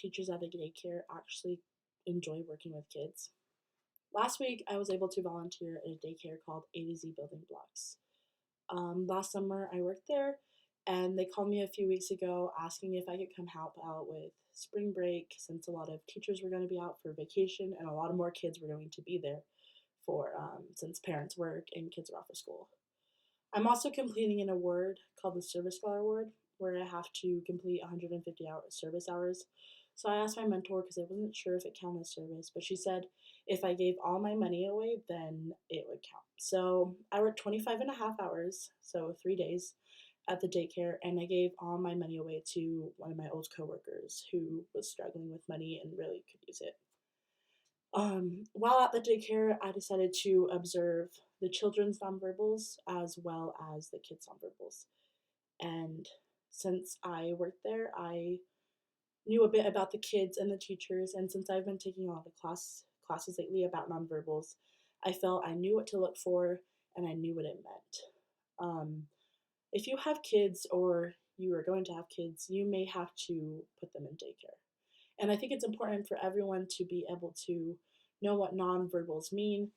teachers at a daycare actually enjoy working with kids. Last week, I was able to volunteer at a daycare called A to Z Building Blocks. Last summer, I worked there, and they called me a few weeks ago asking if I could come help out with spring break since a lot of teachers were going to be out for vacation and a lot of more kids were going to be there for since parents work and kids are off of school. I'm also completing an award called the Service Scholar Award, where I have to complete 150 service hours. So I asked my mentor because I wasn't sure if it counted as service, but she said if I gave all my money away, then it would count. So I worked 25 and a half hours, so 3 days at the daycare, and I gave all my money away to one of my old coworkers who was struggling with money and really could use it. While at the daycare, I decided to observe the children's nonverbals as well as the kids' nonverbals. And since I worked there, I knew a bit about the kids and the teachers. And since I've been taking a lot of classes lately about nonverbals, I felt I knew what to look for and I knew what it meant. If you have kids or you are going to have kids, you may have to put them in daycare. And I think it's important for everyone to be able to know what nonverbals mean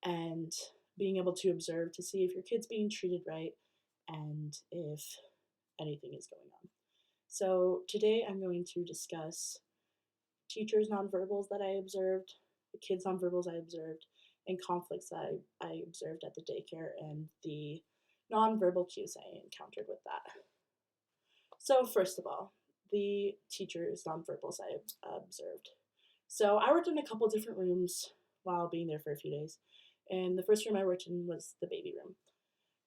and being able to observe to see if your kid's being treated right and if anything is going on. So today I'm going to discuss teachers' nonverbals that I observed, the kids' nonverbals I observed, and conflicts that I observed at the daycare and the nonverbal cues I encountered with that. So first of all, the teachers' nonverbals I observed. So I worked in a couple different rooms while being there for a few days. And the first room I worked in was the baby room.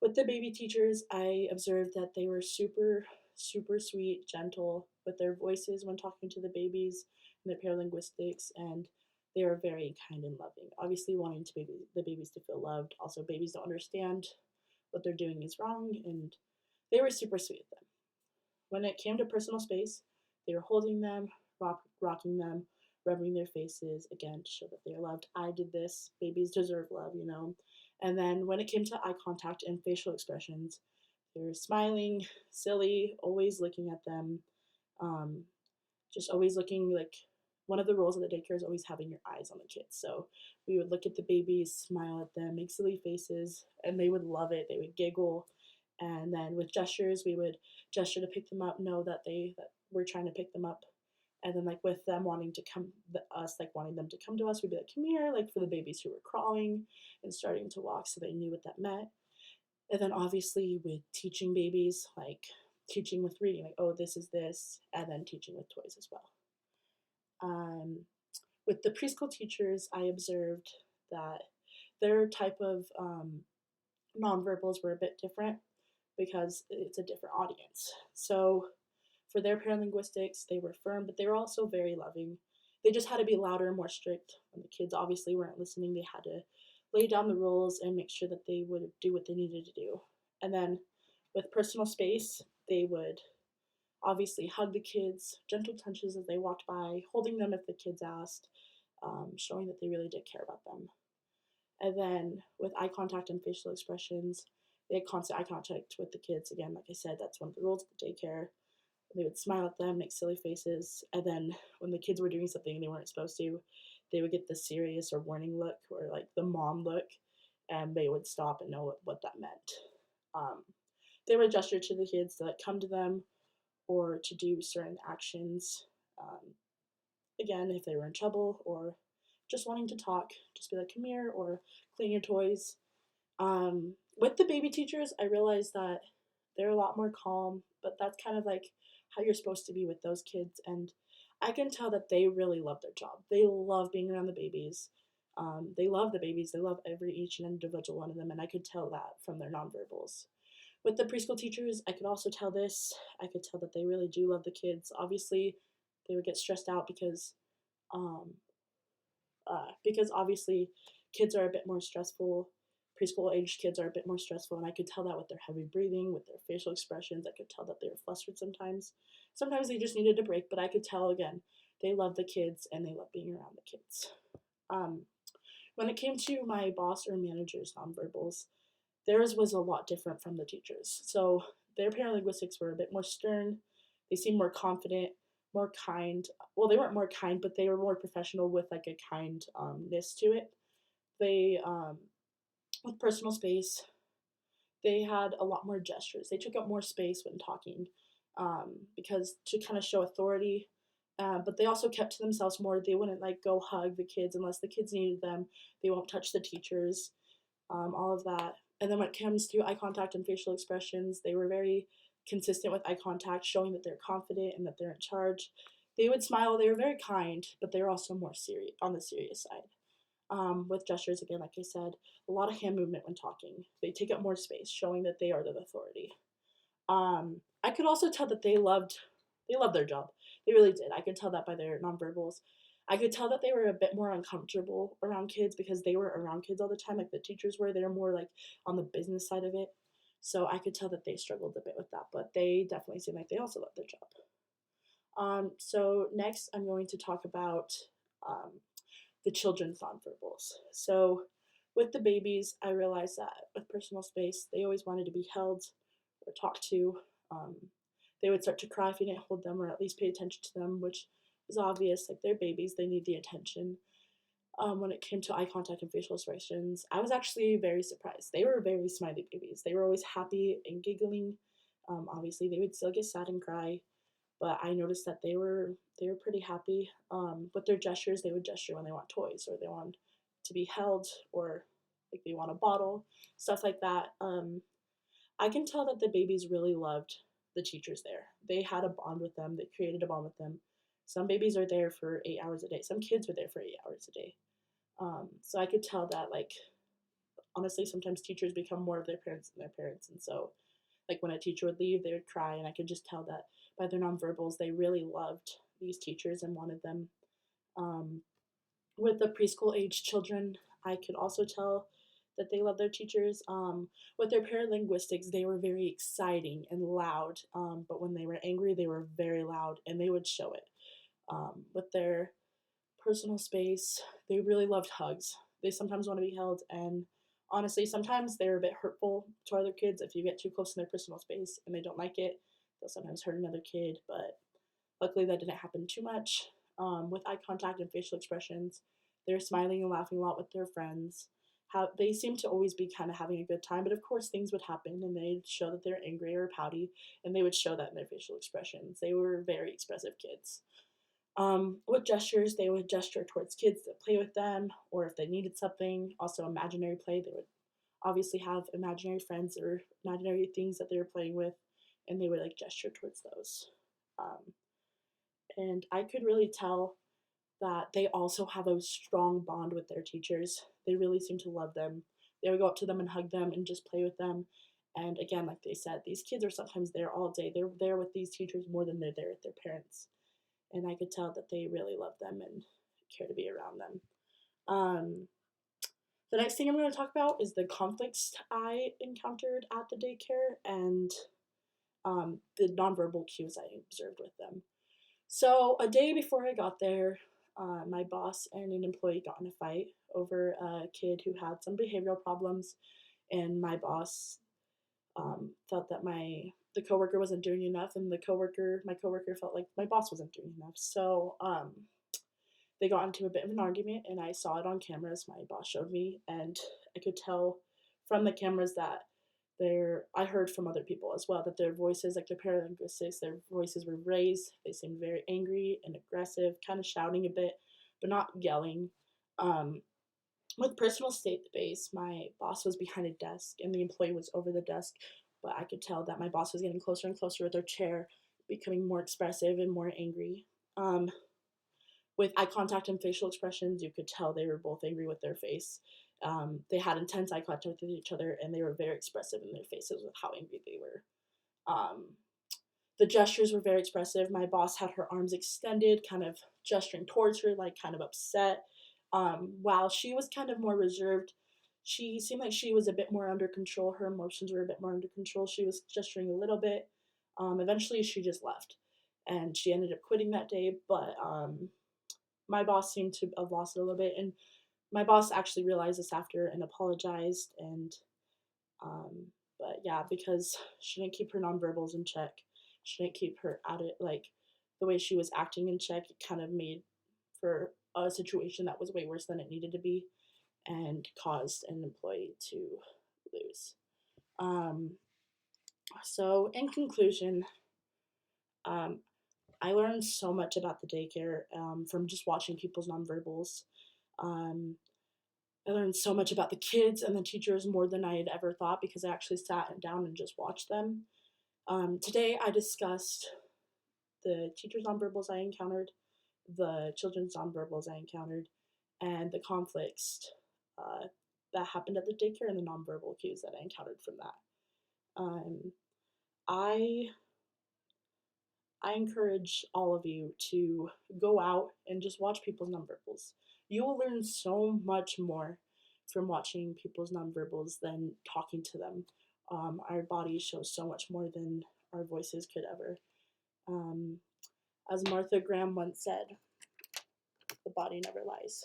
With the baby teachers, I observed that they were super, super sweet, gentle with their voices when talking to the babies and their paralinguistics, and they are very kind and loving. Obviously, wanting the babies to feel loved. Also, babies don't understand what they're doing is wrong, and they were super sweet with them. When it came to personal space, they were holding them, rocking them, rubbing their faces, again, to show that they are loved. I did this. Babies deserve love, you know. And then when it came to eye contact and facial expressions, they were smiling, silly, always looking at them, um, just always looking like one of the roles of the daycare is always having your eyes on the kids. So we would look at the babies, smile at them, make silly faces, and they would love it. They would giggle. And then with gestures, we would gesture to pick them up, know that we're trying to pick them up. And then like with them wanting to come, us like wanting them to come to us, we'd be like, come here, like for the babies who were crawling and starting to walk, so they knew what that meant. And then obviously with teaching babies, like teaching with reading, like, oh, this is this, and then teaching with toys as well. With the preschool teachers, I observed that their type of nonverbals were a bit different because it's a different audience. So for their paralinguistics, they were firm, but they were also very loving. They just had to be louder and more strict. When the kids obviously weren't listening, they had to lay down the rules and make sure that they would do what they needed to do. And then with personal space, they would obviously hug the kids, gentle touches as they walked by, holding them if the kids asked, showing that they really did care about them. And then with eye contact and facial expressions, they had constant eye contact with the kids. Again, like I said, that's one of the rules of the daycare. They would smile at them, make silly faces, and then when the kids were doing something they weren't supposed to, they would get the serious or warning look or like the mom look, and they would stop and know what that meant. Um, they would gesture to the kids to like come to them or to do certain actions. Again, if they were in trouble or just wanting to talk, just be like, come here, or clean your toys. With the baby teachers, I realized that they're a lot more calm, but that's kind of like how you're supposed to be with those kids. And I can tell that they really love their job. They love being around the babies. They love the babies. They love each and individual one of them. And I could tell that from their nonverbals. With the preschool teachers, I could also tell this. I could tell that they really do love the kids. Obviously, they would get stressed out um, because obviously kids are a bit more stressful. Preschool aged kids are a bit more stressful, and I could tell that with their heavy breathing, with their facial expressions. I could tell that they were flustered sometimes. Sometimes they just needed a break, but I could tell again they love the kids and they love being around the kids. Um, when it came to my boss or manager's nonverbals, theirs was a lot different from the teachers. So their paralinguistics were a bit more stern. They seemed more confident, more kind. Well, they weren't more kind, but they were more professional with like a kindness to it. They with personal space, they had a lot more gestures. They took up more space when talking, because to kind of show authority. But they also kept to themselves more. They wouldn't like go hug the kids unless the kids needed them. They won't touch the teachers. All of that. And then when it comes to eye contact and facial expressions, they were very consistent with eye contact, showing that they're confident and that they're in charge. They would smile. They were very kind, but they were also more serious on the serious side. With gestures, again, like I said, a lot of hand movement when talking. They take up more space, showing that they are the authority. I could also tell that they loved their job. They really did. I could tell that by their nonverbals. I could tell that they were a bit more uncomfortable around kids because they were around kids all the time, like the teachers were. They're more like on the business side of it. So I could tell that they struggled a bit with that, but they definitely seem like they also love their job. So next, I'm going to talk about um, the children's nonverbals. So with the babies, I realized that with personal space, they always wanted to be held or talked to. Um, they would start to cry if you didn't hold them or at least pay attention to them, which is obvious. Like they're babies, they need the attention. When it came to eye contact and facial expressions, I was actually very surprised. They were very smiley babies. They were always happy and giggling. Obviously, they would still get sad and cry, but I noticed that they were pretty happy with their gestures. They would gesture when they want toys or they want to be held or like they want a bottle, stuff like that. I can tell that the babies really loved the teachers there. They had a bond with them. They created a bond with them. Some babies are there for 8 hours a day. Some kids were there for 8 hours a day. So I could tell that, like, honestly, sometimes teachers become more of their parents than their parents. And so, like, when a teacher would leave, they would cry. And I could just tell that by their nonverbals, they really loved these teachers and wanted them. Um, with the preschool age children, I could also tell that they love their teachers. With their paralinguistics, they were very exciting and loud, but when they were angry, they were very loud and they would show it. With their personal space, they really loved hugs. They sometimes want to be held, and honestly, sometimes they're a bit hurtful to other kids if you get too close in their personal space and they don't like it. They'll sometimes hurt another kid, but luckily that didn't happen too much. With eye contact and facial expressions, they're smiling and laughing a lot with their friends. How they seem to always be kind of having a good time, but of course things would happen and they'd show that they're angry or pouty, and they would show that in their facial expressions. They were very expressive kids. With gestures, they would gesture towards kids that play with them, or if they needed something. Also, imaginary play, they would obviously have imaginary friends or imaginary things that they were playing with, and they would like gesture towards those. Um, and I could really tell that they also have a strong bond with their teachers. They really seem to love them. They would go up to them and hug them and just play with them. And again, like they said, these kids are sometimes there all day. They're there with these teachers more than they're there with their parents. And I could tell that they really love them and care to be around them. Um, the next thing I'm going to talk about is the conflicts I encountered at the daycare and the nonverbal cues I observed with them. So, a day before I got there, my boss and an employee got in a fight over a kid who had some behavioral problems, and my boss felt that the coworker wasn't doing enough, and my coworker felt like my boss wasn't doing enough. So, they got into a bit of an argument, and I saw it on cameras. My boss showed me, and I could tell from the cameras that I heard from other people as well that their voices, like their paralinguistics, their voices were raised. They seemed very angry and aggressive, kind of shouting a bit, but not yelling. Um, with personal space, my boss was behind a desk and the employee was over the desk, but I could tell that my boss was getting closer and closer with their chair, becoming more expressive and more angry. With eye contact and facial expressions, you could tell they were both angry with their face. They had intense eye contact with each other, and they were very expressive in their faces with how angry they were. Um, the gestures were very expressive. My boss had her arms extended, kind of gesturing towards her, like kind of upset. While she was kind of more reserved, she seemed like she was a bit more under control. Her emotions were a bit more under control. She was gesturing a little bit. Eventually, she just left, and she ended up quitting that day. But my boss seemed to have lost it a little bit, and my boss actually realized this after and apologized. And um, but yeah, because she didn't keep her nonverbals in check, she didn't keep her at it, like the way she was acting in check, it kind of made for a situation that was way worse than it needed to be and caused an employee to lose. Um, so, in conclusion, um, I learned so much about the daycare from just watching people's nonverbals. Um, I learned so much about the kids and the teachers more than I had ever thought because I actually sat down and just watched them. Today, I discussed the teachers' nonverbals I encountered, the children's nonverbals I encountered, and the conflicts uh, that happened at the daycare and the nonverbal cues that I encountered from that. I I encourage all of you to go out and just watch people's nonverbals. You will learn so much more from watching people's nonverbals than talking to them. Our bodies show so much more than our voices could ever. Um, as Martha Graham once said, the body never lies.